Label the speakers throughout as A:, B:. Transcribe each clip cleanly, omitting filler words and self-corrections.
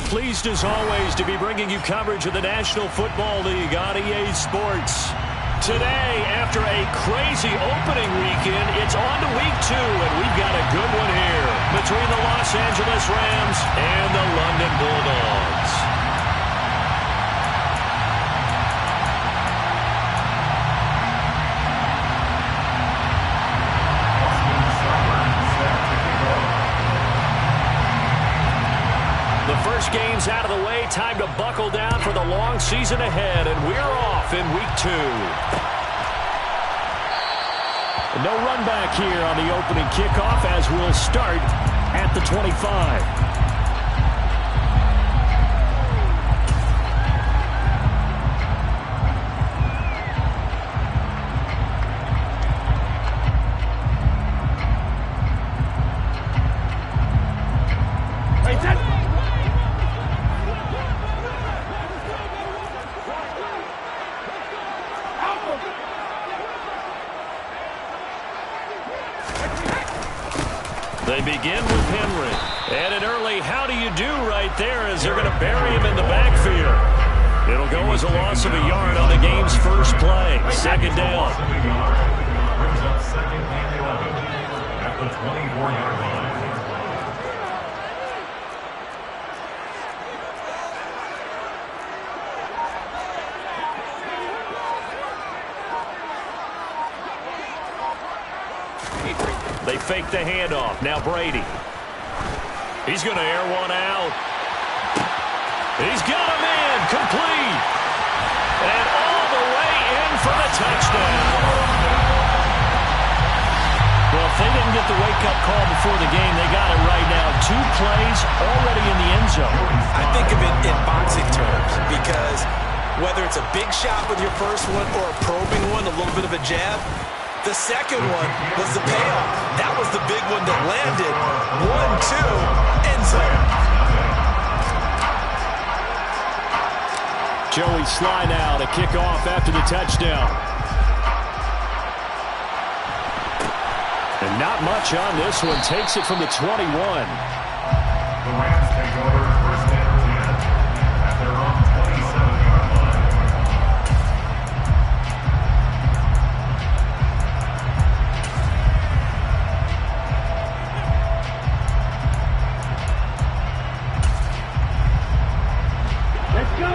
A: pleased as always to be bringing you coverage of the National Football League on EA Sports. Today, after a crazy opening weekend, it's on to week 2, and we've got a good one here between the Los Angeles Rams and the London Bulldogs. The first game's out of the way. Time to buckle down for the long season ahead, and we're off in week 2. No run back here on the opening kickoff as we'll start at the 25. They begin with Henry. And an early how do you do right there as they're going to bury him in the backfield. It'll go as a loss of a yard on the game's first play. Second down.
B: Brings up second and 11 at the 24-yard line.
A: They fake the handoff. Now Brady. He's going to air one out. He's got him in. Complete. And all the way in for the touchdown. Well, if they didn't get the wake-up call before the game, they got it right now. 2 plays already in the end zone.
C: I think of it in boxing terms because whether it's a big shot with your first one or a probing one, a little bit of a jab, the second one was the payoff. That was the big one that landed. 1-2, end zone.
A: Joey Sly now to kick off after the touchdown. And not much on this one. Takes it from the 21.
B: The Rams take over first and 10 at their own 27-yard line.
D: Let's go!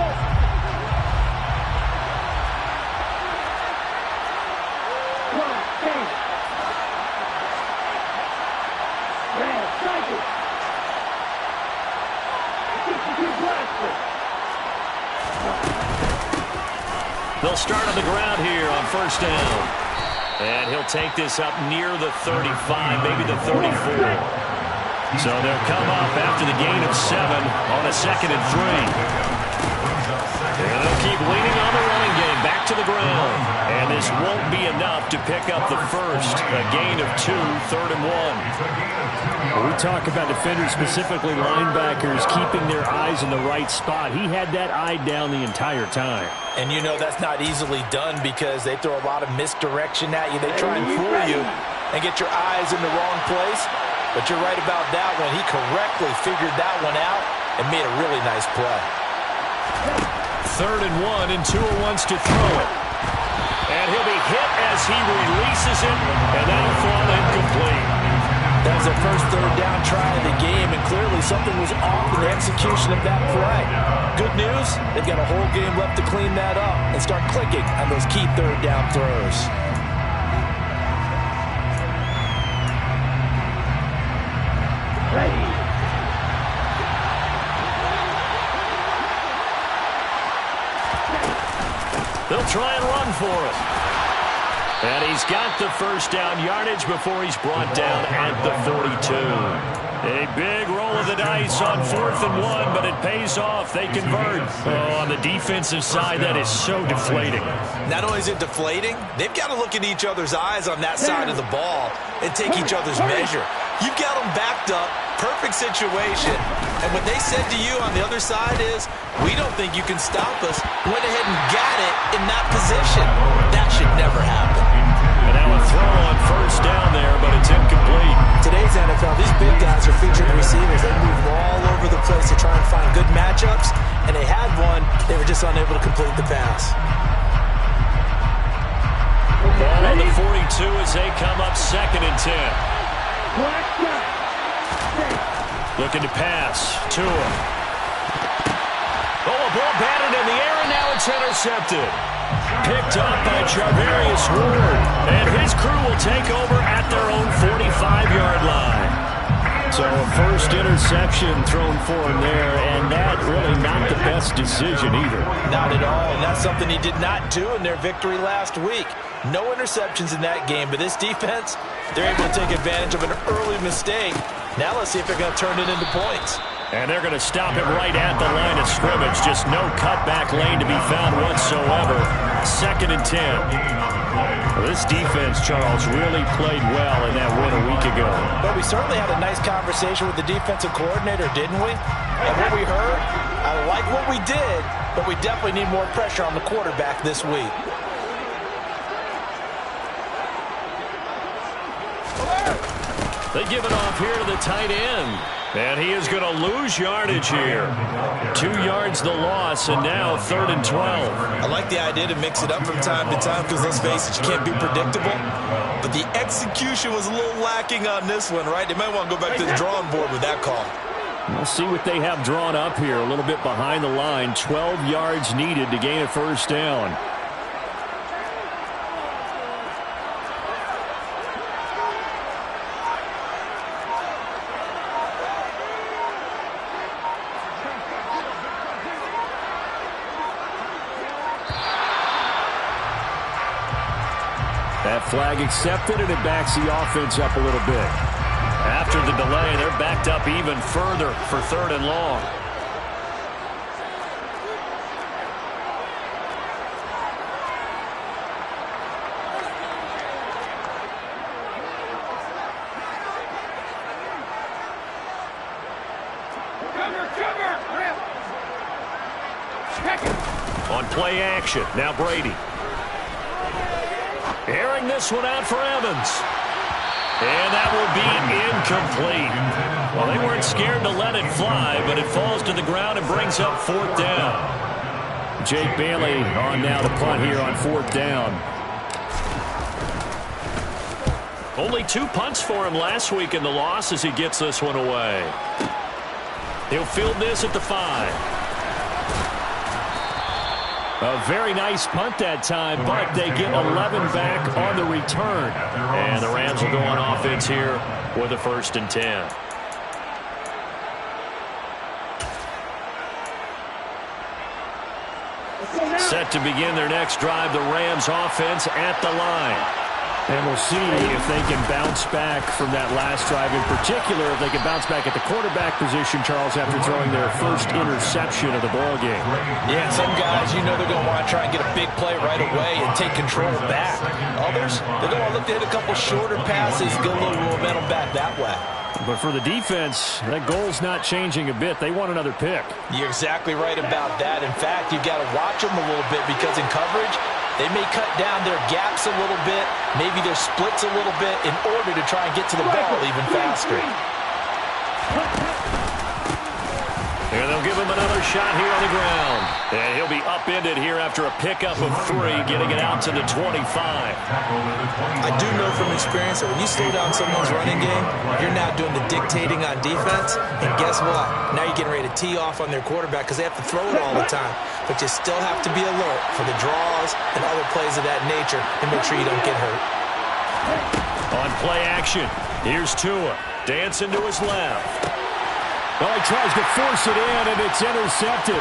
A: They'll start on the ground here on first down. And he'll take this up near the 35, maybe the 34. So they'll come up after the gain of 7 on a 2nd and 3. And they'll keep leaning on the running game. Back to the ground. And this won't be enough to pick up the first. A gain of 2, 3rd and 1.
D: When we talk about defenders, specifically linebackers, keeping their eyes in the right spot. He had that eye down the entire time.
C: And you know that's not easily done because they throw a lot of misdirection at you. They try and fool you and get your eyes in the wrong place. But you're right about that one. He correctly figured that one out and made a really nice play.
A: 3rd and 1, and Tua wants to throw it. And he'll be hit as he releases it, and that'll fall incomplete.
C: That was their first 3rd down try of the game, and clearly something was off in the execution of that play. Good news, they've got a whole game left to clean that up and start clicking on those key 3rd down throws.
D: Ready.
A: They'll try and run for it. And he's got the first down yardage before he's brought down at the 42. A big roll of the dice on 4th and 1, but it pays off. They convert. Oh, on the defensive side, that is so deflating.
C: Not only is it deflating, they've got to look in each other's eyes on that side of the ball and take each other's measure. You've got them backed up, perfect situation, and what they said to you on the other side is, we don't think you can stop us. Went ahead and got it in that position. That should never happen.
A: And now a throw on first down there, but it's incomplete.
C: Today's NFL, these big guys are featured receivers. They move all over the place to try and find good matchups. matchups, and they had one. They were just unable to complete the pass.
A: Ball on the 42 as they come up 2nd and 10. Looking to pass. Tua. Oh, a ball batted in the air, and now it's intercepted. Picked up by Charvarius Ward. And his crew will take over at their own 45-yard line. So a first interception thrown for him there, and that really not the best decision either.
C: Not at all, and that's something he did not do in their victory last week. No interceptions in that game, but this defense, they're able to take advantage of an early mistake. Now let's see if they're going to turn it into points.
A: And they're going to stop him right at the line of scrimmage. Just no cutback lane to be found whatsoever. 2nd and 10. Well, this defense, Charles, really played well in that win a week ago.
C: But we certainly had a nice conversation with the defensive coordinator, didn't we? And what we heard, I like what we did, but we definitely need more pressure on the quarterback this week.
A: They give it off here to the tight end. And he is going to lose yardage here. 2 yards the loss, and now 3rd and 12.
C: I like the idea to mix it up from time to time because, let's face it, you can't be predictable. But the execution was a little lacking on this one, right? They might want to go back to the drawing board with that call.
A: We'll see what they have drawn up here. A little bit behind the line. 12 yards needed to gain a first down. That flag accepted, and it backs the offense up a little bit. After the delay, they're backed up even further for 3rd and long. On play action, now Brady. Airing this one out for Evans. And that will be incomplete. Well, they weren't scared to let it fly, but it falls to the ground and brings up 4th down. Jake Bailey on now to punt here on 4th down. Only 2 punts for him last week in the loss as he gets this one away. He'll field this at the 5. A very nice punt that time, but they get 11 back on the return. And the Rams will go on offense here with a 1st and 10. Set to begin their next drive, the Rams offense at the line. And we'll see if they can bounce back from that last drive. In particular, if they can bounce back at the quarterback position, Charles, after throwing their first interception of the ballgame.
C: Yeah, some guys, you know they're going to want to try and get a big play right away and take control back. Others, they're going to look to hit a couple shorter passes, get a little momentum back that way.
A: But for the defense, that goal's not changing a bit. They want another pick.
C: You're exactly right about that. In fact, you've got to watch them a little bit because in coverage, they may cut down their gaps a little bit, maybe their splits a little bit in order to try and get to the ball even faster.
A: And they'll give him another shot here on the ground. And he'll be upended here after a pickup of 3, getting it out to the 25.
C: I do know from experience that when you slow down someone's running game, you're now doing the dictating on defense. And guess what? Now you're getting ready to tee off on their quarterback because they have to throw it all the time. But you still have to be alert for the draws and other plays of that nature and make sure you don't get hurt.
A: On play action, here's Tua. Dancing to his left. Well, he tries to force it in, and it's intercepted.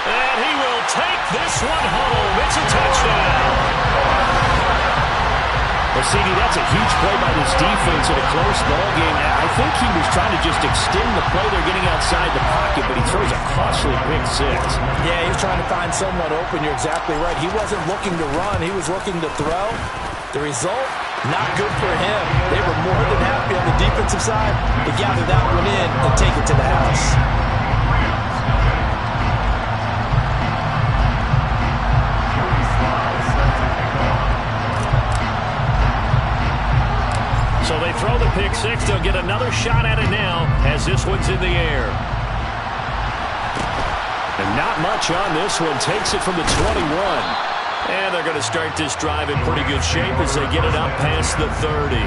A: And he will take this one home. It's a touchdown. Well, CD, that's a huge play by this defense in a close ball game. I think he was trying to just extend the play. They're getting outside the pocket, but he throws a costly pick 6.
C: Yeah, he was trying to find someone open. You're exactly right. He wasn't looking to run. He was looking to throw. The result, not good for him. They were more than happy on the defensive side to gather that one in and take it to the house.
A: So they
D: they throw the pick six. They'll get another shot at it now as this one's in the air. And not much on this one. Takes it from the 21. And they're going to start this drive in pretty good shape as they get it up past the 30.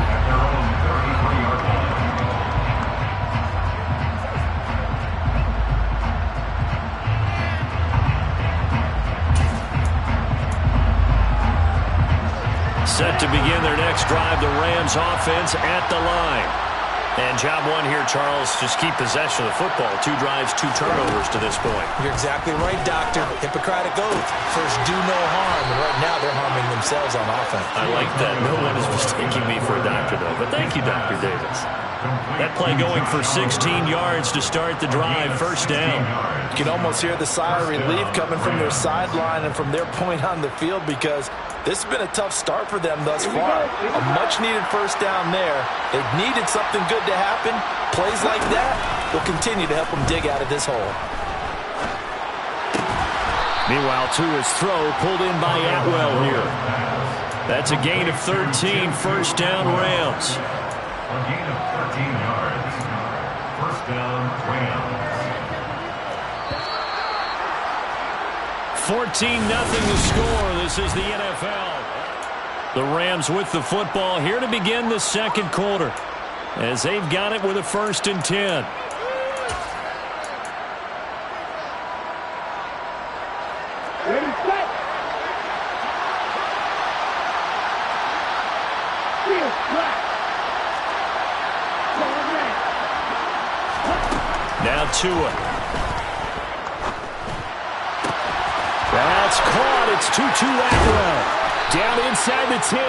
D: Set to begin their next drive, the Rams offense at the line. And job one here, Charles, just keep possession of the football. 2 drives, 2 turnovers to this point.
C: You're exactly right, Doctor. Hippocratic oath. First, do no harm. And right now, they're harming themselves on offense.
D: I like that. No one is mistaking me for a doctor, though. But thank you, Dr. Davis. That play going for 16 yards to start the drive. First down.
C: You can almost hear the sigh of relief coming from their sideline and from their point on the field because this has been a tough start for them thus far. A much-needed first down there. They've needed something good to happen. Plays like that will continue to help them dig out of this hole.
D: Meanwhile, Tua's throw pulled in by Atwell here. That's a gain of 13. First down, Rams.
B: A gain of 13 yards. First down, Rams.
D: 14-0 the score. This is the NFL. The Rams with the football here to begin the second quarter as they've got it with a 1st and 10.
E: Ready, set. Field track.
D: Now Tua. That's caught. It's 2-2 Atwell. Down inside the 10.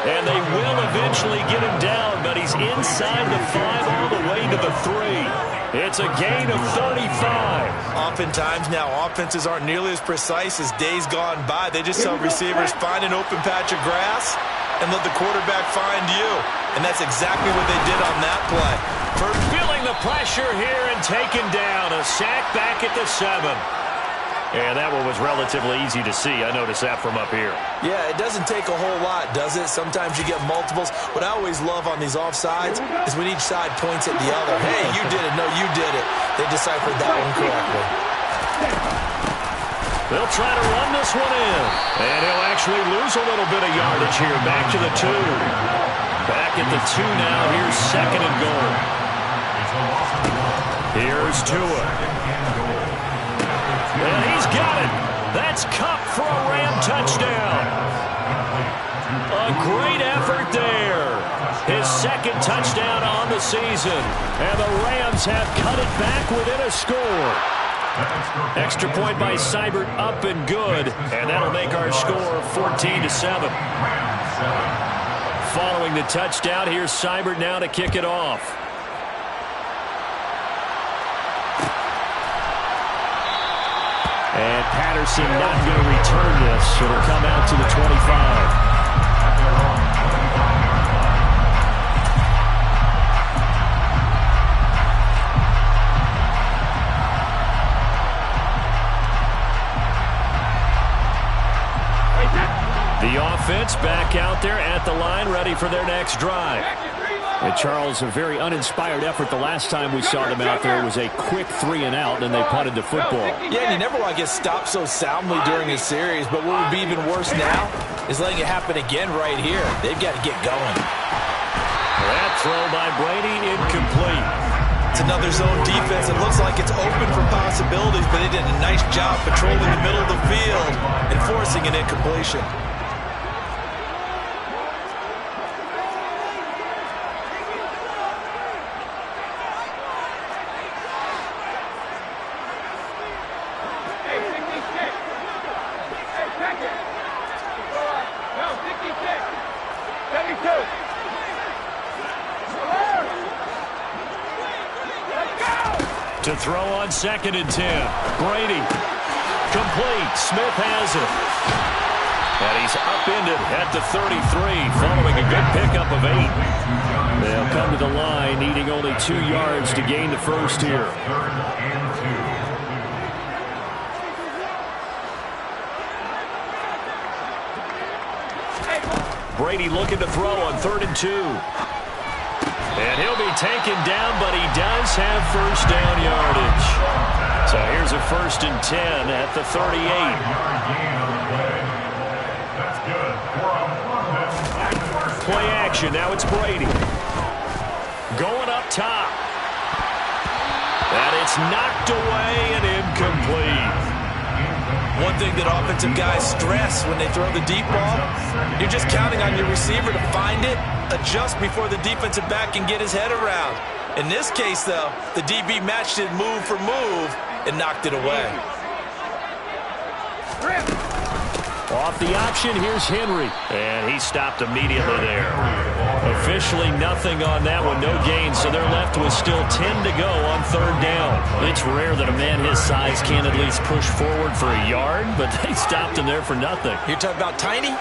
D: And they will eventually get him down, but he's inside the 5 all the way to the 3. It's a gain of 35.
C: Oftentimes now, offenses aren't nearly as precise as days gone by. They just tell receivers, find an open patch of grass and let the quarterback find you. And that's exactly what they did on that play.
D: For feeling the pressure here and taken down. A sack back at the 7. And that one was relatively easy to see. I noticed that from up here.
C: Yeah, it doesn't take a whole lot, does it? Sometimes you get multiples. What I always love on these offsides is when each side points at the other. Hey, you did it. No, you did it. They deciphered that one correctly.
D: They'll try to run this one in. And he'll actually lose a little bit of yardage here. Back to the 2. Back at the 2 now. Here's 2nd and goal. Here's Tua. And he's got it. That's Cup for a Ram touchdown. A great effort there. His 2nd touchdown on the season. And the Rams have cut it back within a score. Extra point by Seibert up and good. And that'll make our score 14-7. Following the touchdown, here's Seibert now to kick it off. And Patterson not going to return this. It'll come out to the 25. The offense back out there at the line, ready for their next drive. And Charles, a very uninspired effort the last time we saw them out there. It was a quick 3 and out, and they punted the football.
C: Yeah, and you never want to get stopped so soundly during a series, but what would be even worse now is letting it happen again right here. They've got to get going.
D: That throw by Brady, incomplete.
C: It's another zone defense. It looks like it's open for possibilities, but they did a nice job patrolling the middle of the field and forcing an incompletion.
D: To throw on 2nd and 10. Brady. Complete. Smith has it. And he's upended at the 33, following a good pickup of 8. They'll come to the line, needing only 2 yards to gain the first here. Brady looking to throw on 3rd and 2. And he'll be taken down, but he does have first down yardage. So here's a 1st and 10 at the 38.
B: That's good.
D: Play action. Now it's Brady. Going up top. And it's knocked away and incomplete.
C: One thing that offensive guys stress when they throw the deep ball, you're just counting on your receiver to find it, adjust before the defensive back can get his head around. In this case, though, the DB matched it move for move and knocked it away.
D: Off the option, here's Henry. And he stopped immediately there. Officially nothing on that one, no gain, so they're left with still 10 to go on 3rd down.
A: It's rare that a man his size can at least push forward for a yard, but they stopped him there for nothing.
C: You're talking about tiny?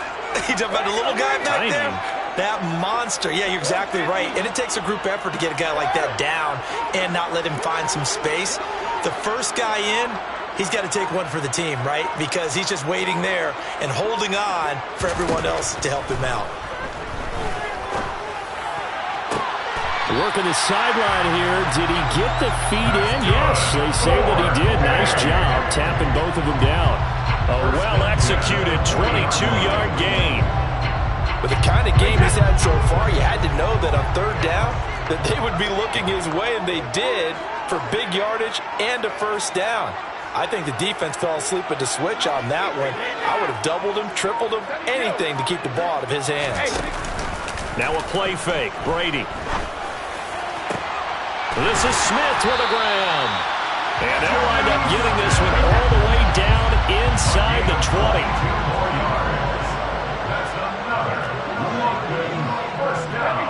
C: You're talking about the little guy back
A: Tiny.
C: there? That monster. Yeah, you're exactly right. And it takes a group effort to get a guy like that down and not let him find some space. The first guy in, he's got to take one for the team, right? Because he's just waiting there and holding on for everyone else to help him out.
D: Working the sideline here. Did he get the feet in? Yes, they say that he did. Nice job tapping both of them down. A well-executed 22-yard gain.
C: With the kind of game he's had so far, you had to know that on 3rd down that they would be looking his way, and they did, for big yardage and a 1st down. I think the defense fell asleep at the switch on that one. I would have doubled him, tripled him, anything to keep the ball out of his hands.
D: Now a play fake. Brady. This is Smith with a ground. And they'll wind up getting this one all the way down inside the 20.
B: That's another good 1st down.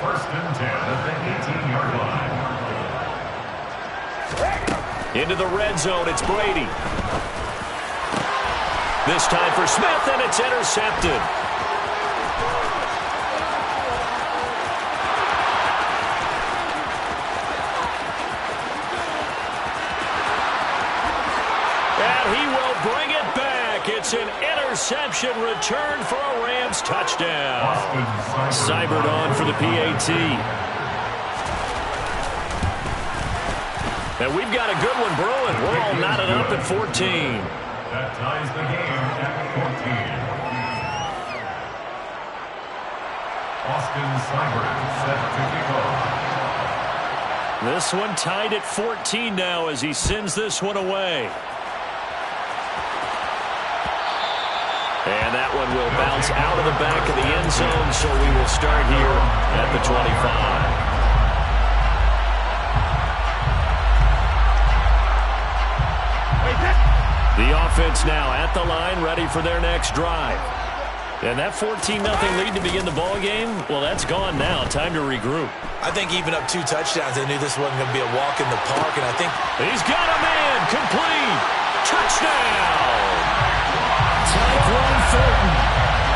B: 1st and 10 at the 18-yard line.
D: Into the red zone, it's Brady. This time for Smith, and it's intercepted. And he will bring it back. It's an interception return for a Rams touchdown. Seibert on for the PAT. And we've got a good one brewing. We're all knotted up at 14.
B: That ties the game at 14. Austin Seibert set to kick off.
D: This one tied at 14 now as he sends this one away. And that one will bounce out of the back of the end zone, so we will start here at the 25. The offense now at the line, ready for their next drive. And that 14-0 lead to begin the ball game, well, that's gone now. Time to regroup.
C: I think even up 2 touchdowns, they knew this wasn't going to be a walk in the park, and I think
D: he's got a man, complete, touchdown. Tyquan Thornton,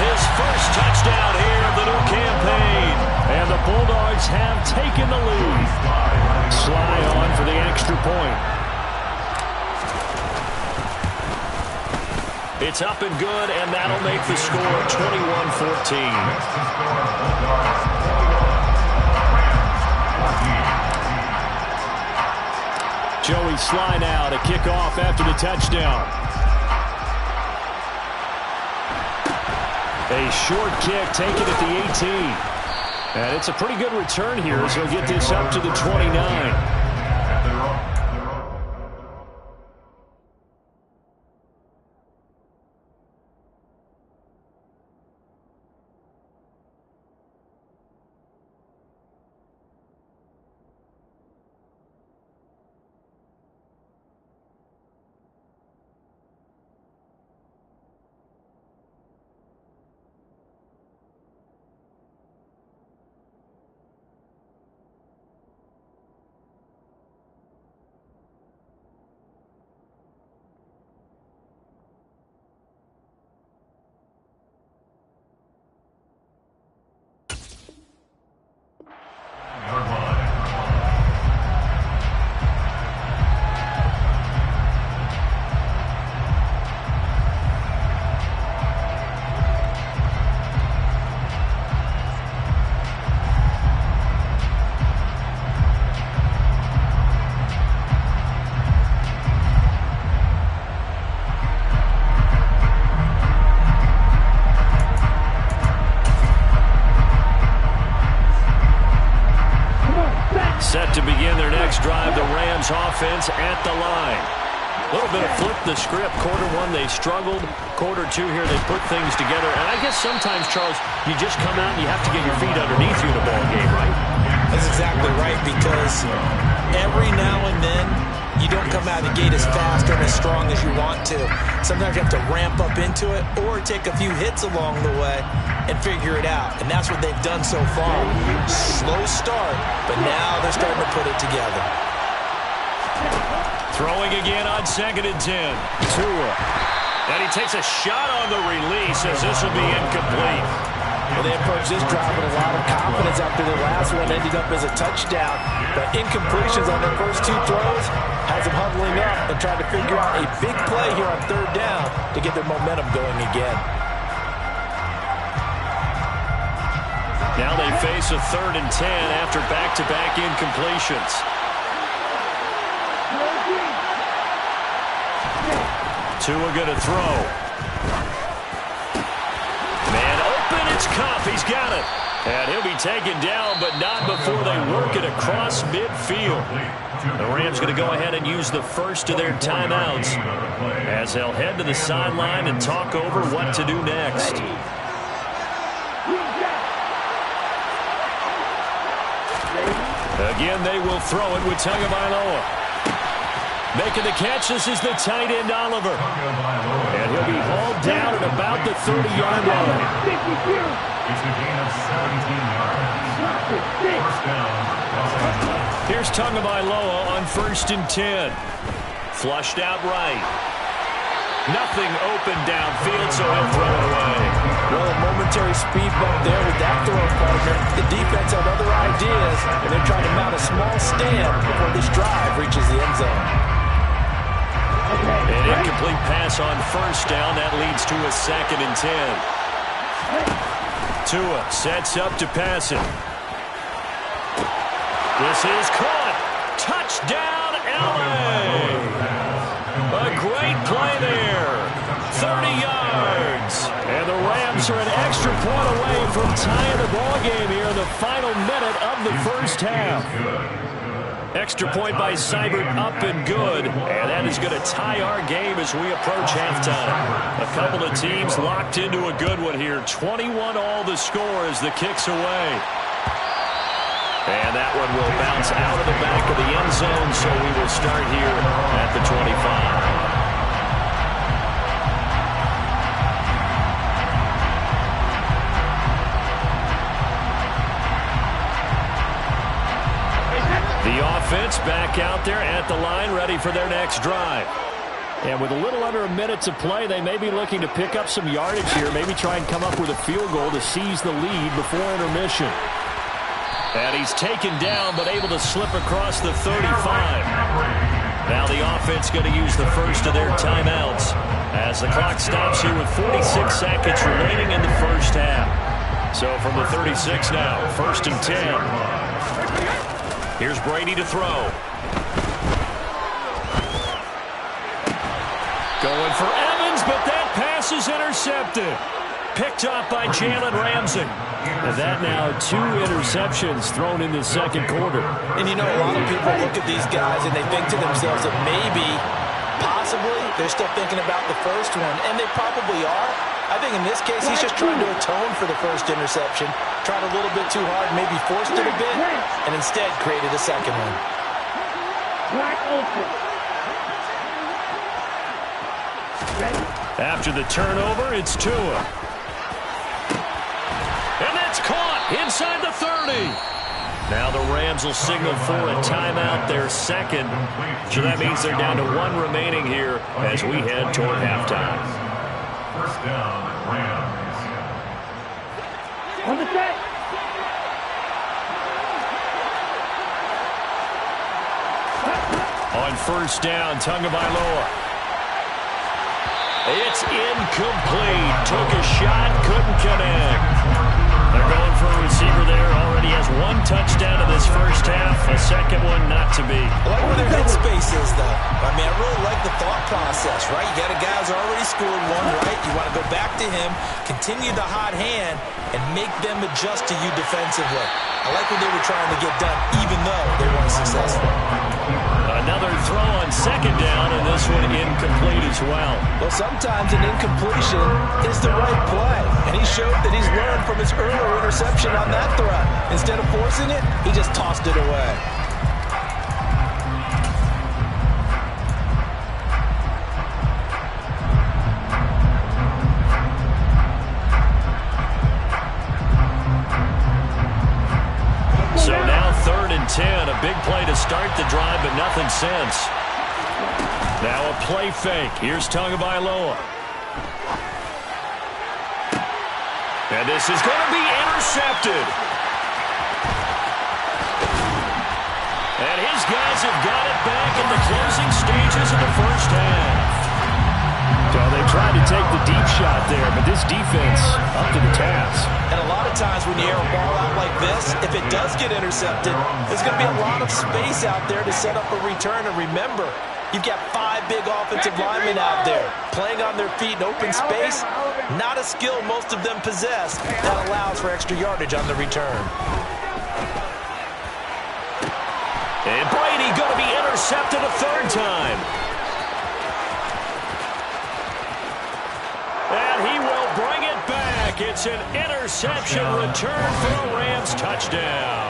D: his first touchdown here of the new campaign. And the Bulldogs have taken the lead. Sly on for the extra point. It's up and good, and that'll make the score 21-14. Joey Sly now to kick off after the touchdown. A short kick taken at the 18. And it's a pretty good return here as he'll get this up to the 29. next drive, the Rams offense at the line. A little bit of flip the script. Quarter one, they struggled. Quarter two here, they put things together. And I guess sometimes, Charles, you just come out and you have to get your feet underneath you in a ball game, right?
C: That's exactly right, because every now and then, you don't come out of the gate as fast or as strong as you want to. Sometimes you have to ramp up into it or take a few hits along the way and figure it out. And that's what they've done so far. Slow start, but now they're starting to put it together.
D: Throwing again on 2nd and 10. Tua. And he takes a shot on the release as this will be incomplete.
F: Well, they approached this drive with a lot of confidence after the last one ended up as a touchdown. But incompletions on their first two throws has them huddling up and trying to figure out a big play here on 3rd down to get their momentum going again.
D: Now they face a 3rd and 10 after back-to-back incompletions. Tua going to throw. Man open, it's Kupp. He's got it. And he'll be taken down, but not before they work it across midfield. The Rams going to go ahead and use the first of their timeouts as they'll head to the sideline and talk over what to do next. Again, they will throw it with Tagovailoa. Making the catch, this is the tight end, Oliver. And he'll be hauled down at about the 30-yard line.
B: It's a gain of 17 yards. First down.
D: Here's Tagovailoa on 1st and 10. Flushed out right. Nothing open downfield, so he'll throw it away.
F: Well, a momentary speed bump there with that throw partner. The defense had other ideas, and they're trying to mount a small stand before this drive reaches the end zone.
D: An incomplete pass on 1st down. That leads to a 2nd and 10. Tua sets up to pass it. This is caught. Touchdown, LA. A great play there. 30 yards. And the Rams are an extra point away from tying the ball game here in the final minute of the first half. Extra point by Seibert, up and good. And that is going to tie our game as we approach halftime. A couple of teams locked into a good one here. 21 all the score as the kick's away. And that one will bounce out of the back of the end zone, so we will start here at the 25. The offense back out there at the line, ready for their next drive. And with a little under a minute to play, they may be looking to pick up some yardage here, maybe try and come up with a field goal to seize the lead before intermission. And he's taken down, but able to slip across the 35. Now the offense going to use the first of their timeouts as the clock stops here with 46 seconds remaining in the first half. So from the 36 now, 1st and 10. Here's Brady to throw. Going for Evans, but that pass is intercepted. Picked off by Jalen Ramsey. And that now 2 interceptions thrown in the second quarter.
F: And you know, a lot of people look at these guys and they think to themselves that maybe, possibly, they're still thinking about the first one. And they probably are. I think in this case, he's just trying to atone for the first interception. Tried a little bit too hard, maybe forced it a bit, and instead created a second one.
D: After the turnover, it's Tua. And that's caught inside the 30. Now the Rams will signal for a timeout, their second. So that means they're down to 1 remaining here as we head toward halftime.
B: First down, Rams.
E: On the set.
D: On 1st down, Tagovailoa. It's incomplete. Took a shot, couldn't connect. They're going for a receiver there. Already has 1 touchdown in this first half. A second one not to be.
C: I like where their headspace is, though. I mean, I really like the thought process, right? You got a guy who's already scored 1, right?
F: You want to go back to him, continue the hot hand, and make them adjust to you defensively. I like what they were trying to get done, even though they weren't successful.
D: Another throw on second down, and this one incomplete as well.
F: Well, sometimes an incompletion is the right play, and he showed that he's learned from his earlier interception on that throw. Instead of forcing it, he just tossed it away.
D: So now 3rd and 10, a big play to start the drive, but nothing since. Now a play fake. Here's Tagovailoa. And this is going to be intercepted. And his guys have got it back in the closing stages of the first half. So they tried to take the deep shot there, but this defense up to the task.
F: And a lot of times when you air a ball out like this, if it does get intercepted, there's going to be a lot of space out there to set up a return. And remember, you've got 5 big offensive linemen out there playing on their feet in open space. Not a skill most of them possess that allows for extra yardage on the return.
D: And Brady going to be intercepted a 3rd time. And he will bring it back. It's an interception return for a Rams touchdown.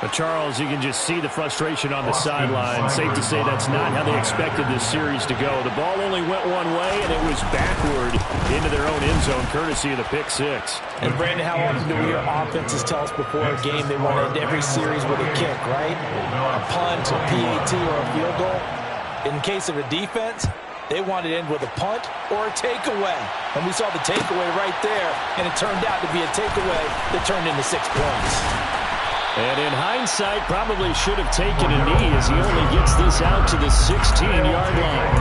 D: But Charles, you can just see the frustration on the sideline. Safe to say that's not how they expected this series to go. The ball only went one way, and it was backward into their own end zone, courtesy of the pick six.
F: And Brandon, how often do we hear offenses tell us before a game they want to end every series with a kick, right? A punt, a PAT, or a field goal. In case of a defense, they wanted to end with a punt or a takeaway. And we saw the takeaway right there, and it turned out to be a takeaway that turned into 6 points.
D: And in hindsight, probably should have taken a knee as he only gets this out to the 16-yard line.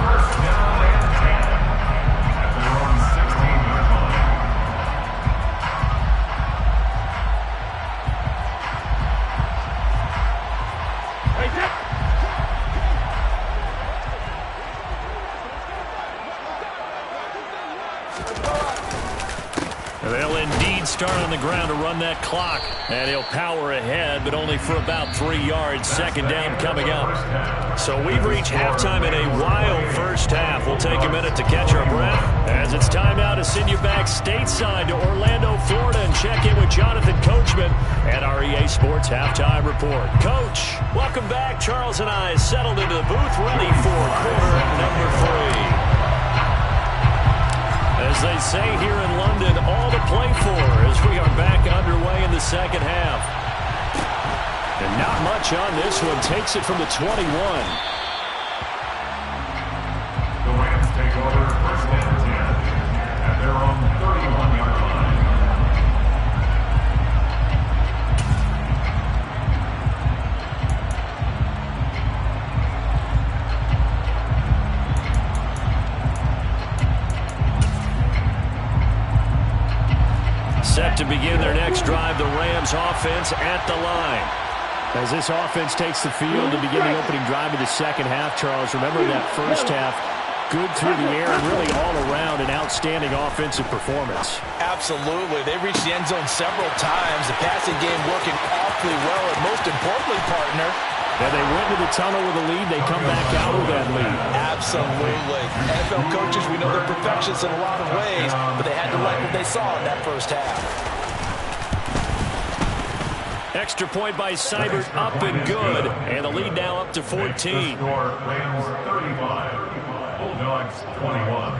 B: First down and 10 at their own 16-yard line.
D: They'll indeed start on the ground to run that clock. And he'll power ahead, but only for about 3 yards. 2nd down coming up. So we've reached halftime in a wild first half. We'll take a minute to catch our breath as it's time now to send you back stateside to Orlando, Florida, and check in with Jonathan Coachman at our EA Sports Halftime Report. Coach, welcome back. Charles and I settled into the booth, ready for quarter number 3. As they say here in London, all to play for as we are back underway in the second half. And not much on this one. Takes it from the 21.
B: The Rams take over first and 10 at their own 31-yard line.
D: Set to begin their next drive, the Rams offense at the line. As this offense takes the field to begin the opening drive of the second half, Charles, remember that first half, good through the air and really all around an outstanding offensive performance.
F: Absolutely. They reached the end zone several times. The passing game working awfully well, and most importantly, partner,
D: and they went to the tunnel with a lead. They come back out with that lead.
F: Absolutely. NFL coaches, we know they're perfectionists in a lot of ways, but they had to like what they saw in that first half.
D: Extra point by Seibert, up and good. And the lead now up to 14.
B: The score, Rams 35, Bulldogs 21.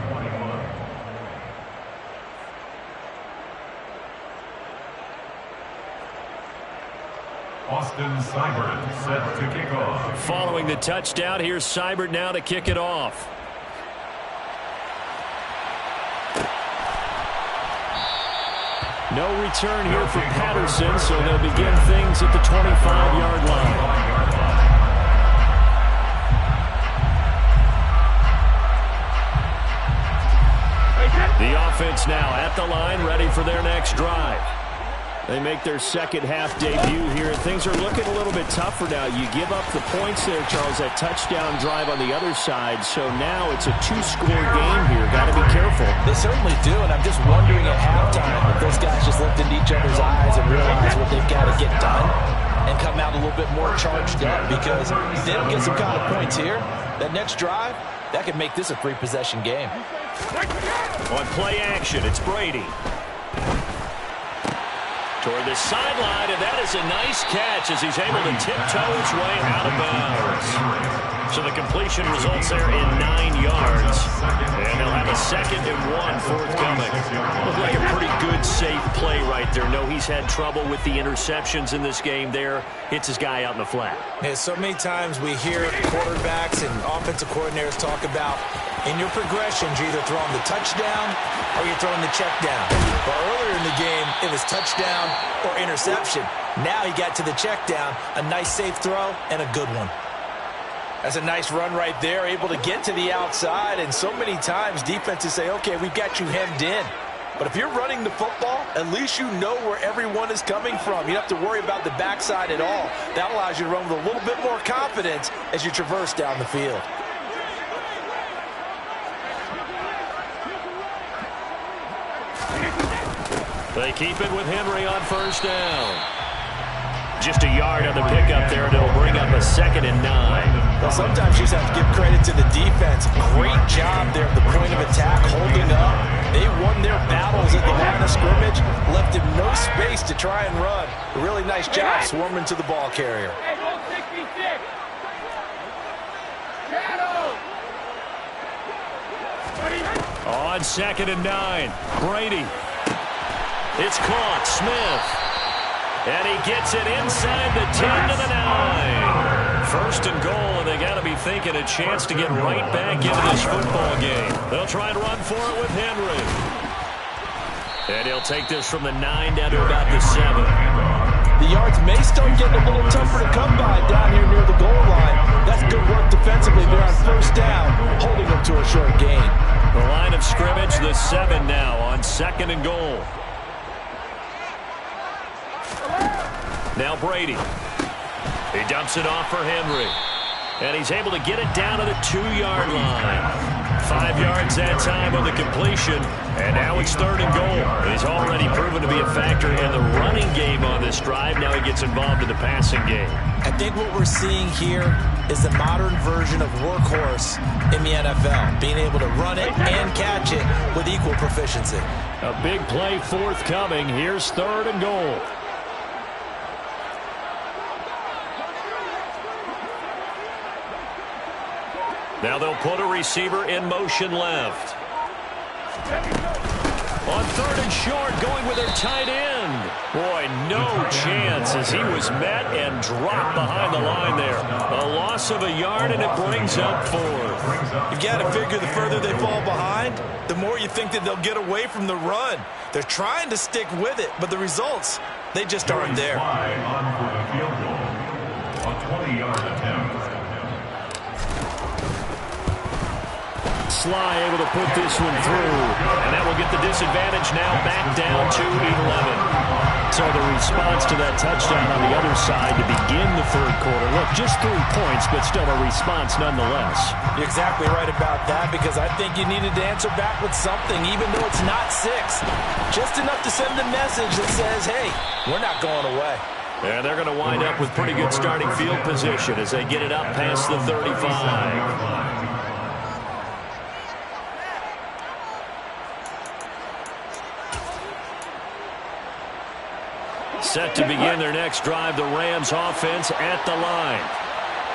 B: Austin Seibert set to kick off.
D: Following the touchdown, here's Seibert now to kick it off. No return here for Patterson, so they'll begin things at the 25-yard line. The offense now at the line, ready for their next drive. They make their second half debut here. Things are looking a little bit tougher now. You give up the points there, Charles, that touchdown drive on the other side. So now it's a 2-score game here. Got to be
F: They certainly do, and I'm just wondering at halftime if those guys just looked into each other's eyes and realized what they've got to get done and come out a little bit more charged up, because if they don't get some kind of points here, that next drive, that could make this a 3-possession game.
D: On play action, it's Brady. Toward the sideline, and that is a nice catch as he's able to tiptoe his way out of bounds. So the completion results there in 9 yards. And they'll have a 2nd and 1 forthcoming. Looked like a pretty good, safe play right there. No, he's had trouble with the interceptions in this game there. Hits his guy out in the flat.
F: Yeah, so many times we hear quarterbacks and offensive coordinators talk about in your progressions, you're either throwing the touchdown or you're throwing the check down. But earlier in the game, it was touchdown or interception. Now he got to the check down, a nice safe throw, and a good one. That's a nice run right there, able to get to the outside. And so many times defenses say, okay, we've got you hemmed in. But if you're running the football, at least you know where everyone is coming from. You don't have to worry about the backside at all. That allows you to run with a little bit more confidence as you traverse down the field.
D: They keep it with Henry on 1st down. Just a yard on the pickup there, and it'll bring up a 2nd and 9.
F: Well, sometimes you just have to give credit to the defense. Great job there at the point of attack, holding up. They won their battles at the line of scrimmage, left him no space to try and run. A really nice job swarming to the ball carrier.
D: On 2nd and 9, Brady. It's caught, Smith. And he gets it inside the 10 to the 9. 1st and goal, and they got to be thinking a chance to get right back into this football game. They'll try and run for it with Henry. And he'll take this from the 9 down to about the 7.
F: The yards may start getting a little tougher to come by down here near the goal line. That's good work defensively there on 1st down, holding them to a short gain.
D: The line of scrimmage, the 7 now on 2nd and goal. Now Brady. He dumps it off for Henry. And he's able to get it down to the 2-yard line. 5 yards that time on the completion. And now it's 3rd and goal. He's already proven to be a factor in the running game on this drive. Now he gets involved in the passing game.
F: I think what we're seeing here is the modern version of workhorse in the NFL. Being able to run it and catch it with equal proficiency.
D: A big play forthcoming. Here's 3rd and goal. Now they'll put a receiver in motion left. On 3rd and short, going with their tight end. Boy, no chance as he was met and dropped behind the line there. A loss of a yard, and it brings up 4.
F: You've got to figure the further they fall behind, the more you think that they'll get away from the run. They're trying to stick with it, but the results, they just aren't there.
B: On for the field goal. A 20-yard attempt.
D: Sly able to put this one through, and that will get the disadvantage now back down to 11. So the response to that touchdown on the other side to begin the 3rd quarter. Look, just 3 points, but still a response nonetheless.
F: You're exactly right about that, because I think you needed to answer back with something, even though it's not 6. Just enough to send the message that says, hey, we're not going away.
D: And they're going to wind up with pretty good starting field position as they get it up past the 35. Set to begin their next drive, the Rams offense at the line.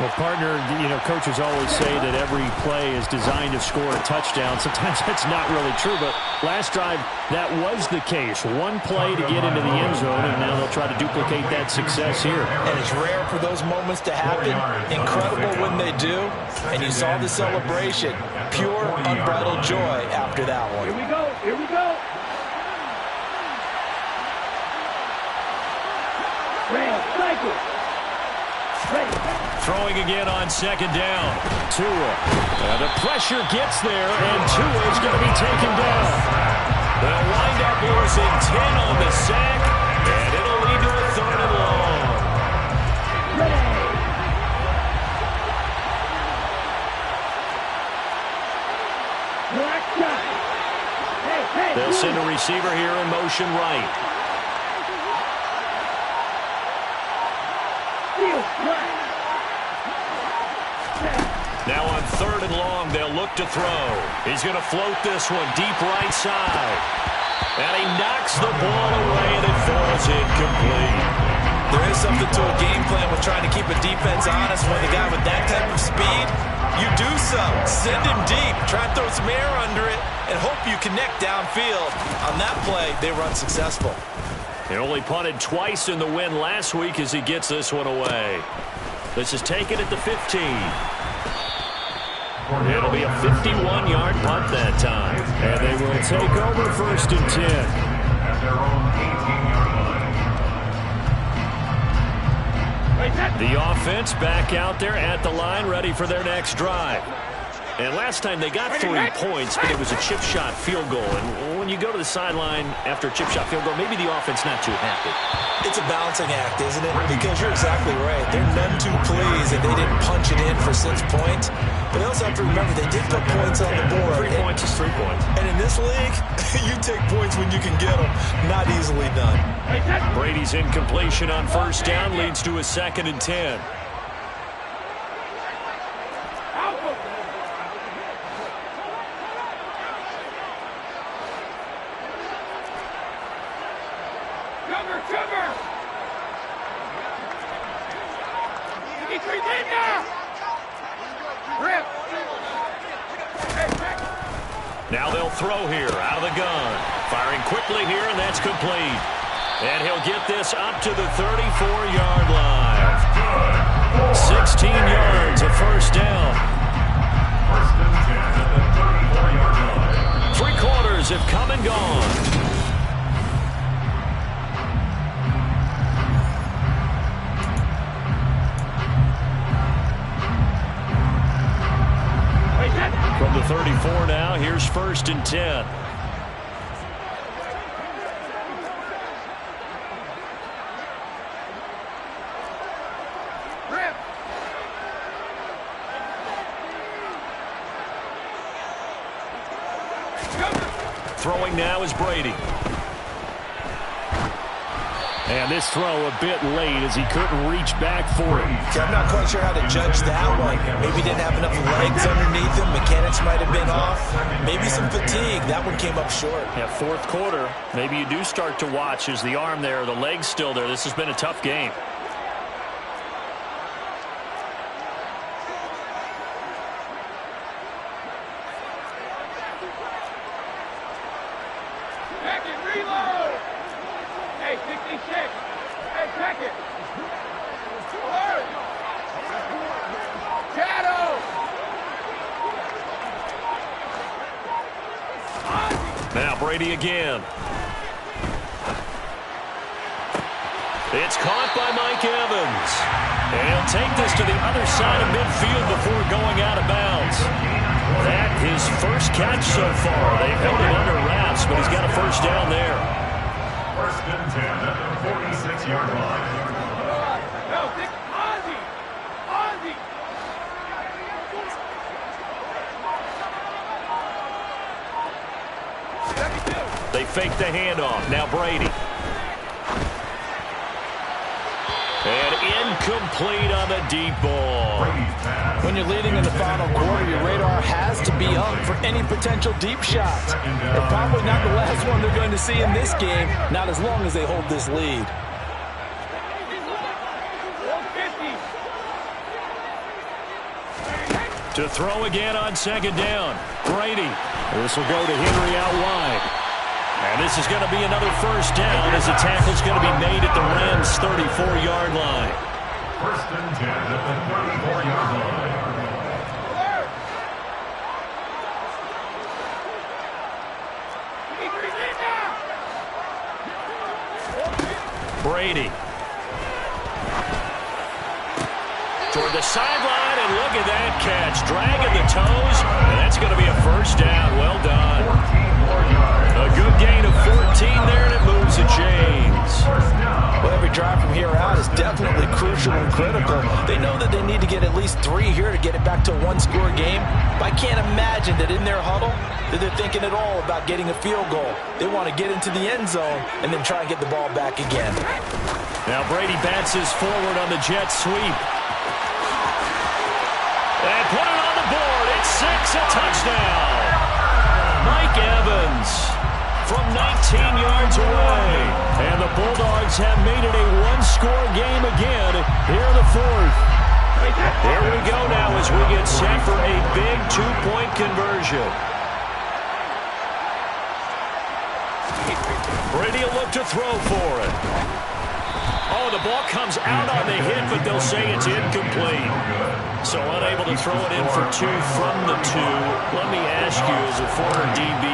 G: Well, partner, you know, coaches always say that every play is designed to score a touchdown. Sometimes that's not really true, but last drive, that was the case. One play to get into the end zone, and now they'll try to duplicate that success here.
F: And it's rare for those moments to happen. Incredible when they do. And you saw the celebration. Pure, unbridled joy after that one.
E: Here we go. Here we go.
D: Throwing again on 2nd down. Tua. The pressure gets there, and Tua is going to be taken down. They'll wind up losing 10 on the sack, and it'll lead to a 3rd and long. They'll send a receiver here in motion right. Now on 3rd and long, they'll look to throw. He's going to float this one deep right side. And he knocks the ball away, and it falls incomplete.
C: There is something to a game plan with trying to keep a defense honest when the guy with that type of speed, you do so. Send him deep. Try and throw some air under it and hope you connect downfield. On that play, they run successful.
D: He only punted twice in the win last week as he gets this one away. This is taken at the 15. It'll be a 51-yard punt that time. And they will take over 1st and 10.
B: At their own 18-yard line.
D: The offense back out there at the line, ready for their next drive. And last time they got 3 points, but it was a chip shot field goal. And when you go to the sideline after a chip shot field goal, maybe the offense not too happy.
C: It's a balancing act, isn't it? Because you're exactly right. They're none too pleased that they didn't punch it in for 6 points. But they also have to remember they did put points on the board.
D: 3 points is 3 points.
C: And in this league, you take points when you can get them. Not easily done.
D: Brady's incompletion on 1st down leads to a 2nd and 10. Now they'll throw here out of the gun. Firing quickly here, and that's complete. And he'll get this up to the 34-yard line. 16 yards, a 1st down.
B: 1st and 10 at the 34-yard line.
D: 3 quarters have come and gone. From the 34 now, here's 1st and 10. Throwing now is Brady. And this throw a bit late as he couldn't reach back for it.
C: I'm not quite sure how to judge that one. Maybe didn't have enough legs underneath him. Mechanics might have been off. Maybe some fatigue. That one came up short.
G: Yeah, 4th quarter, maybe you do start to watch. Is the arm there, the leg's still there? This has been a tough game.
D: Now Brady again. It's caught by Mike Evans. And he'll take this to the other side of midfield before going out of bounds. That his first catch so far. They've held it under wraps, but he's got a 1st down there.
B: 1st and 10 at the 46-yard line.
D: They fake the handoff. Now Brady. And incomplete on the deep ball.
F: When you're leading in the final quarter, your radar has to be up for any potential deep shots. They're probably not the last one they're going to see in this game, not as long as they hold this lead.
D: To throw again on 2nd down. Brady. This will go to Henry out wide. And this is going to be another 1st down as the tackle's going to be made at the Rams' 34-yard line.
B: 1st and 10 at the 34-yard line.
D: Brady. Toward the sideline, and look at that catch. Dragging the toes, and that's going to be a 1st down. Well done.
B: 14 more yards.
D: A good gain of 14 there, and it moves the chains.
F: Well, every drive from here out is definitely crucial and critical. They know that they need to get at least 3 here to get it back to a 1-score game. But I can't imagine that in their huddle that they're thinking at all about getting a field goal. They want to get into the end zone and then try and get the ball back again.
D: Now Brady bounces forward on the jet sweep. And put it on the board. It's 6, a touchdown. Mike Evans from 19 yards away. And the Bulldogs have made it a one-score game again here in the fourth. Here we go now as we get set for a big two-point conversion. Brady will look to throw for it. Oh, the ball comes out on the hit, but they'll say it's incomplete. So unable to throw it in for 2 from the 2. Let me ask you, as a former DB,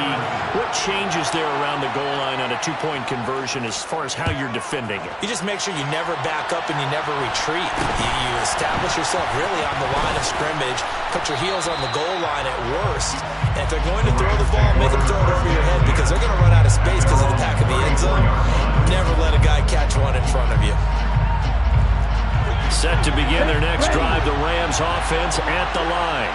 D: what changes there around the goal line on a two-point conversion as far as how you're defending it?
F: You just make sure you never back up and you never retreat. You establish yourself really on the line of scrimmage, put your heels on the goal line at worst. And if they're going to throw the ball, make them throw it over your head because they're going to run out of space because of the back of the end zone. Never let a guy catch one in front of you.
D: Set to begin their next drive, the Rams offense at the line.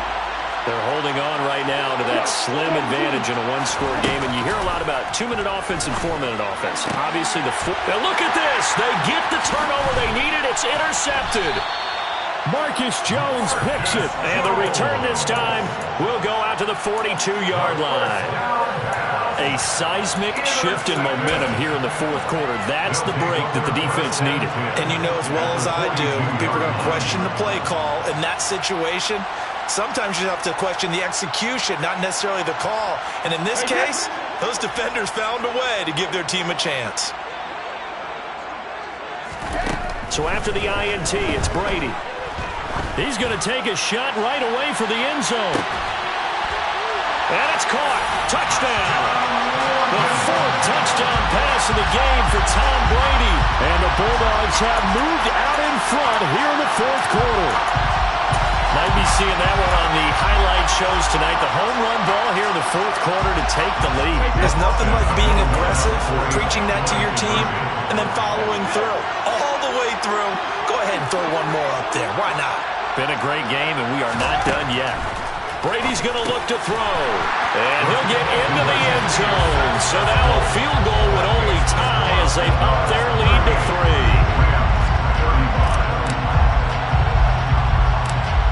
D: They're holding on right now to that slim advantage in a one-score game. And you hear a lot about 2-minute offense and 4-minute offense. Obviously, now look at this. They get the turnover they needed. It's intercepted. Marcus Jones picks it. And the return this time will go out to the 42-yard line. A seismic shift in momentum here in the fourth quarter. That's the break that the defense needed.
F: And you know as well as I do, people are going to question the play call in that situation. Sometimes you have to question the execution, not necessarily the call. And in this case, those defenders found a way to give their team a chance.
D: So after the INT, it's Brady. He's going to take a shot right away for the end zone. And it's caught. Touchdown. The 4th touchdown pass of the game for Tom Brady. And the Bulldogs have moved out in front here in the fourth quarter. Might be seeing that one on the highlight shows tonight. The home run ball here in the fourth quarter to take the lead.
F: There's nothing like being aggressive, preaching that to your team, and then following through. All the way through. Go ahead and throw one more up there. Why not?
D: Been a great game, and we are not done yet. Brady's going to look to throw. And he'll get into the end zone. So now a field goal would only tie as they up their lead to 3.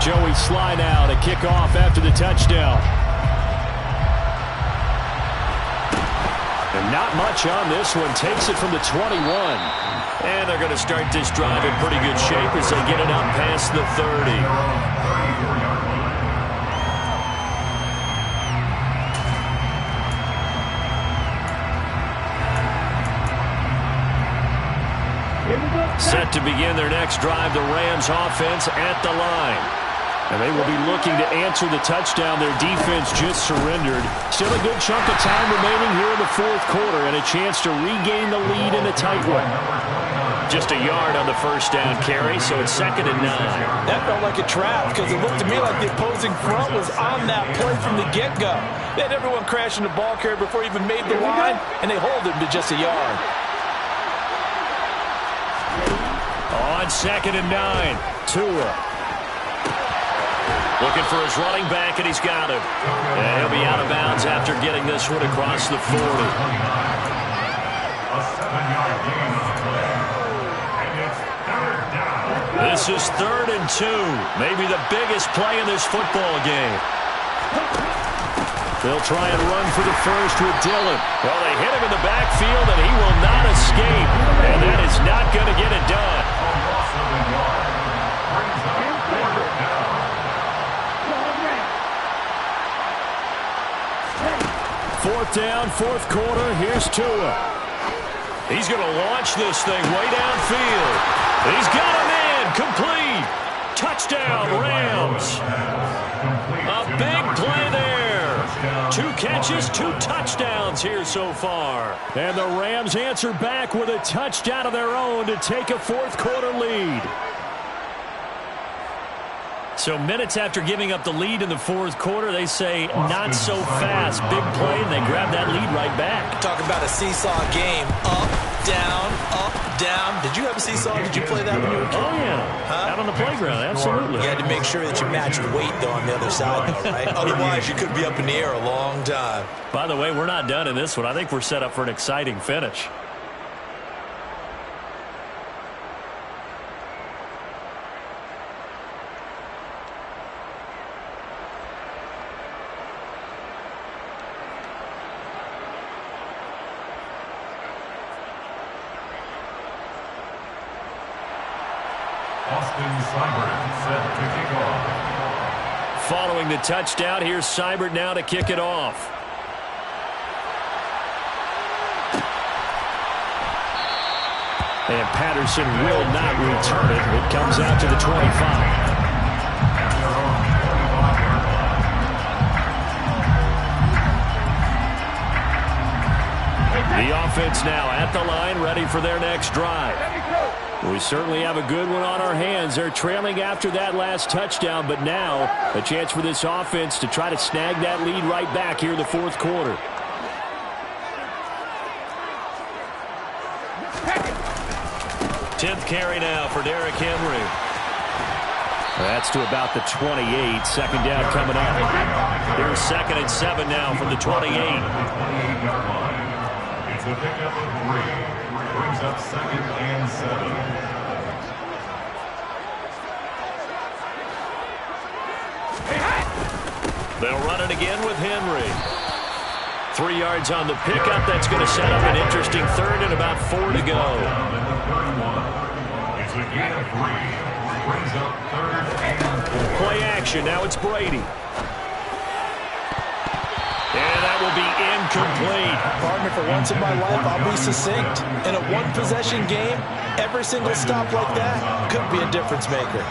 D: Joey Sly now to kick off after the touchdown. And not much on this one. Takes it from the 21. And they're going to start this drive in pretty good shape as they get it up past the 30. Set to begin their next drive, the Rams offense at the line. And they will be looking to answer the touchdown their defense just surrendered. Still a good chunk of time remaining here in the fourth quarter and a chance to regain the lead in a tight one. Just a yard on the first down carry, so it's 2nd and 9.
F: That felt like a trap because it looked to me like the opposing front was on that play from the get-go. They had everyone crashing the ball carrier before he even made the line, and they hold him to just a yard.
D: On 2nd and 9, Tua. Looking for his running back, and he's got him. And he'll be out of bounds after getting this one across the 40.
B: A 7-yard gain on the play. And it's 3rd down.
D: This is 3rd and 2. Maybe the biggest play in this football game. They'll try and run for the first with Dillon. Well, they hit him in the backfield, and he will not escape. And that is not going to get it done. Fourth down, fourth quarter. Here's Tua. He's going to launch this thing way downfield. He's got him in. Complete. Touchdown, Rams. A big play there. 2 catches, 2 touchdowns here so far. And the Rams answer back with a touchdown of their own to take a fourth quarter lead. So minutes after giving up the lead in the fourth quarter, they say not so fast. Big play, and they grab that lead right back.
F: Talk about a seesaw game. Up,
C: down, up, down. Did you ever see Seesaw? Did you play that when you were a kid?
G: Oh, yeah. Out on the playground, absolutely.
C: You had to make sure that you matched weight, though, on the other side, though, right? Otherwise, you could be up in the air a long time.
G: By the way, we're not done in this one. I think we're set up for an exciting finish. Following the touchdown, here's Seibert now to kick it off. And Patterson will not return it. It comes out to the 25. The offense now at the line, ready for their next drive. We certainly have a good one on our hands. They're trailing after that last touchdown, but now a chance for this offense to try to snag that lead right back here in the fourth quarter.
A: Tenth carry now for Derrick Henry.
G: That's to about the 28. Second down coming up.
A: Here's 2nd and 7 now from the 28.
B: It's a pickup of 3. Brings up 2nd and 7.
A: They'll run it again with Henry. 3 yards on the pickup. That's going to set up an interesting third and about 4 to go.
B: It's a gain of 3. Brings up 3rd and 4.
A: Play action. Now it's Brady. And that will be incomplete.
F: Partner, for once in my life, I'll be succinct. In a one-possession game, every single stop like that could be a difference maker.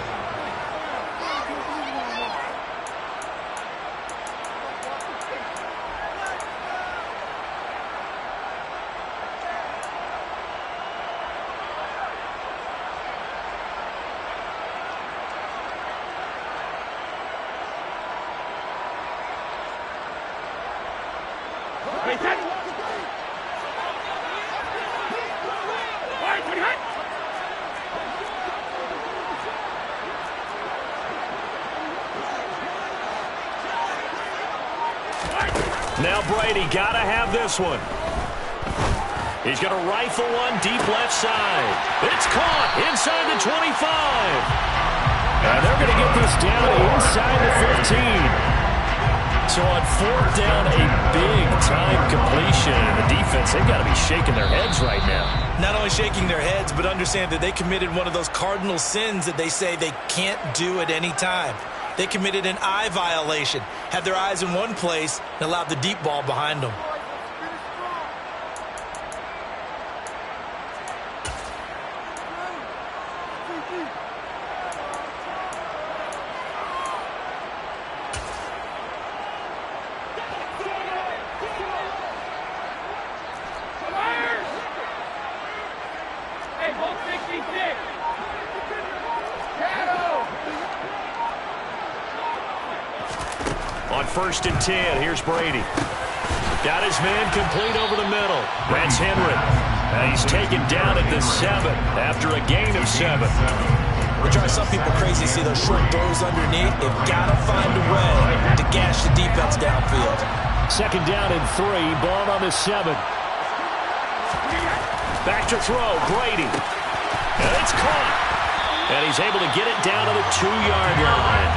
A: Now Brady got to have this one. He's going to rifle one deep left side. It's caught inside the 25. And they're going to get this down inside the 15. So on 4th down, a big-time completion. And the defense, they've got to be shaking their heads right now.
C: Not only shaking their heads, but understand that they committed one of those cardinal sins that they say they can't do at any time. They committed an eye violation, had their eyes in one place, and allowed the deep ball behind them.
A: On 1st and 10, here's Brady. Got his man complete over the middle. That's Henry. And he's taken down at the 7 after a gain of 7.
C: It drives some people crazy to see those short throws underneath. They've got to find a way to gash the defense downfield.
G: 2nd down and 3, ball on the 7.
A: Back to throw, Brady. And it's caught. And he's able to get it down to the 2-yard line.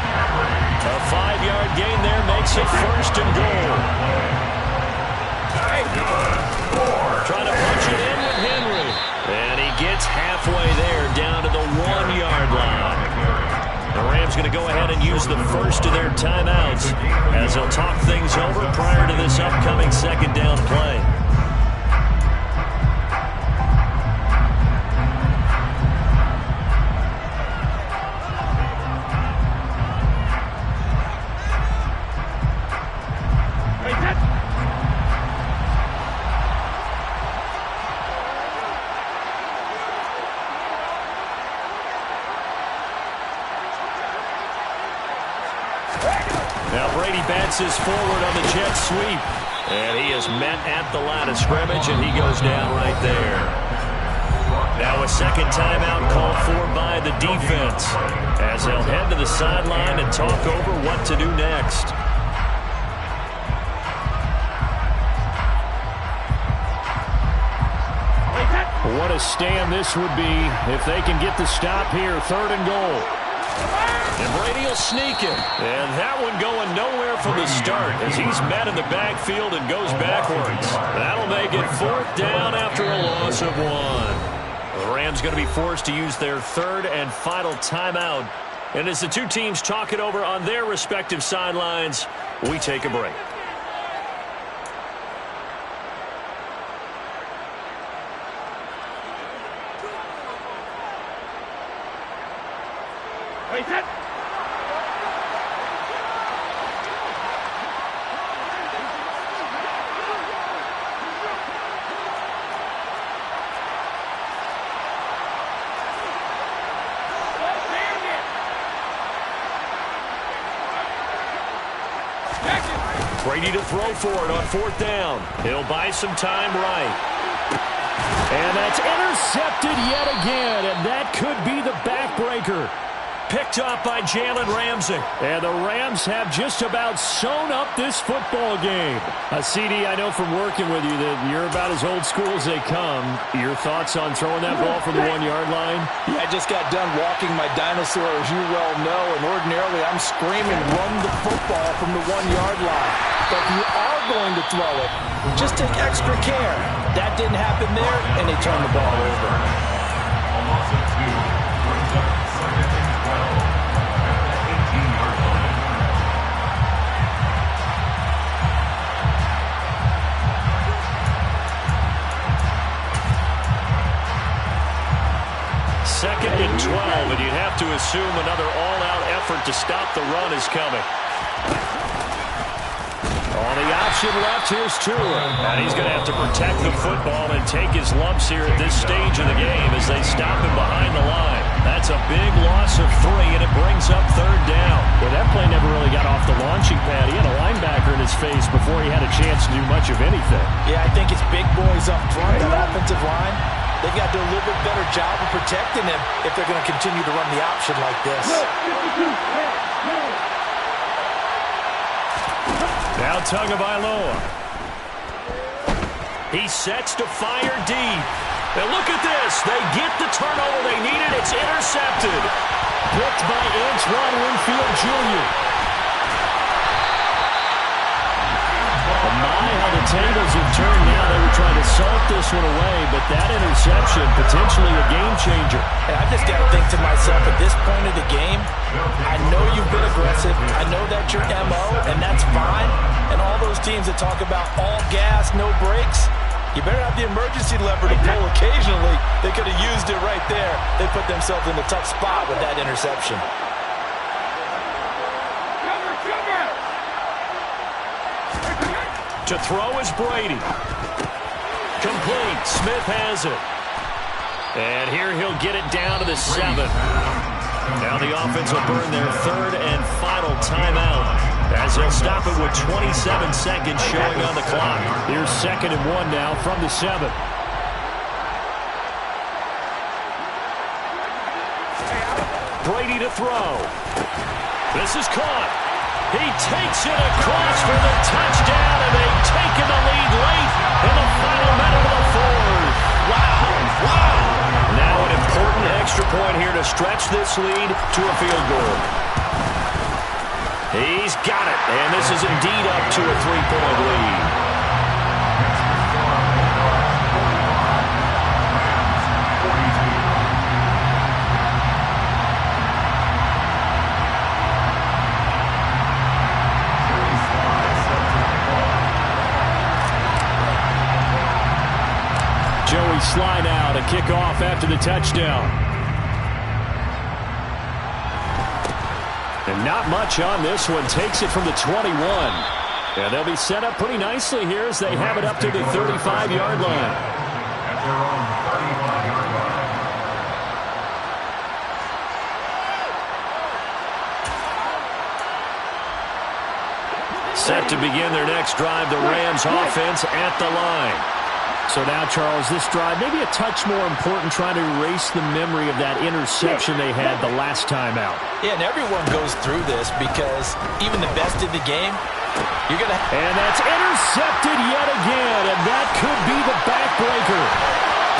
A: A 5-yard gain there makes it 1st and goal. Trying to punch it in with Henry. And he gets halfway there down to the 1-yard line. The Rams going to go ahead and use the first of their timeouts as they'll talk things over prior to this upcoming 2nd down play. Now Brady bounces forward on the jet sweep. And he is met at the line of scrimmage, and he goes down right there. Now a second timeout called for by the defense as they'll head to the sideline and talk over what to do next.
G: What a stand this would be if they can get the stop here. 3rd and goal.
A: And Brady will sneak it. And that one going nowhere from the start as he's met in the backfield and goes backwards. That'll make it 4th down after a loss of 1. The Rams going to be forced to use their 3rd and final timeout. And as the two teams talk it over on their respective sidelines, we take a break. Brady to throw for it on 4th down. He'll buy some time right.
G: And that's intercepted yet again, and that could be the backbreaker.
A: Picked up by Jalen Ramsey.
G: And the Rams have just about sewn up this football game. CD, I know from working with you that you're about as old school as they come. Your thoughts on throwing that ball from the 1-yard line?
F: Yeah, I just got done walking my dinosaur, as you well know, and ordinarily I'm screaming, run the football from the 1-yard line. But if you are going to throw it, just take extra care. That didn't happen there, and they turned the ball over.
B: Almost a 2. Brings up 2nd and 12 at the 18-yard line.
A: Second and 12, and you'd have to assume another all-out effort to stop the run is coming. On the option left, here's Tua. And he's going to have to protect the football and take his lumps here at this stage of the game as they stop him behind the line. That's a big loss of 3, and it brings up 3rd down.
G: Well, that play never really got off the launching pad. He had a linebacker in his face before he had a chance to do much of anything.
F: Yeah, I think it's big boys up front, that offensive line. They've got to do a little bit better job of protecting him if they're going to continue to run the option like this.
A: Now Tagovailoa. He sets to fire deep. And look at this. They get the turnover they needed. It's intercepted.
G: Picked by Antoine Winfield Jr. My, how the tables have turned now. They were trying to salt this one away, but that interception, potentially a game changer.
F: And I just got to think to myself, at this point of the game, I know you've been aggressive. I know that's your MO, and that's fine. And all those teams that talk about all gas, no brakes, you better have the emergency lever to pull occasionally. They could have used it right there. They put themselves in a tough spot with that interception.
A: To throw is Brady. Complete. Smith has it. And here he'll get it down to the 7. Now the offense will burn their 3rd and final timeout as they'll stop it with 27 seconds showing on the clock.
G: Here's 2nd and 1 now from the 7.
A: Brady to throw. This is caught. He takes it across for the touchdown, and they've taken the lead late in the final minute of the 4th. Wow. Now an important extra point here to stretch this lead to a field goal. He's got it, and this is indeed up to a 3-point lead.
G: Joey Sly now to kick off after the touchdown. And not much on this one. Takes it from the 21. And they'll be set up pretty nicely here as they have it up to the 35-yard line.
B: At their own 35-yard line.
D: Set to begin their next drive, the Rams offense at the line.
G: So now, Charles, this drive maybe a touch more important, trying to erase the memory of that interception they had the last time out.
F: Yeah, and everyone goes through this because even the best in the game, you're going to...
G: And that's intercepted yet again, and that could be the backbreaker.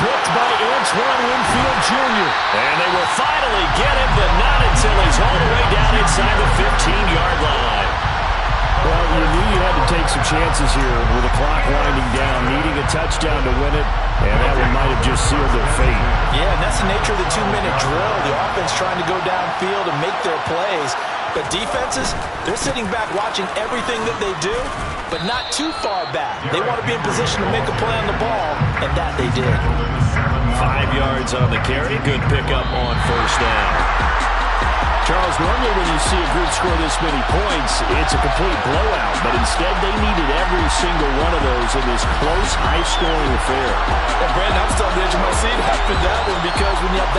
G: Picked by Antoine Winfield Jr.
D: And they will finally get him, but not until he's all the way down inside the 15-yard line.
G: Well, you knew you had to take some chances here with the clock winding down, needing a touchdown to win it, and that one might have just sealed their fate.
F: Yeah, and that's the nature of the 2-minute drill. The offense trying to go downfield and make their plays. But defenses, they're sitting back watching everything that they do, but not too far back. They want to be in position to make a play on the ball, and that they did.
D: 5 yards on the carry. Good pickup on first down.
G: Charles, normally when you see a group score this many points, it's a complete blowout. But instead, they needed every single one of those in this close, high-scoring affair.
F: And Brandon, I'm still on the edge of my seat after that one because when you have that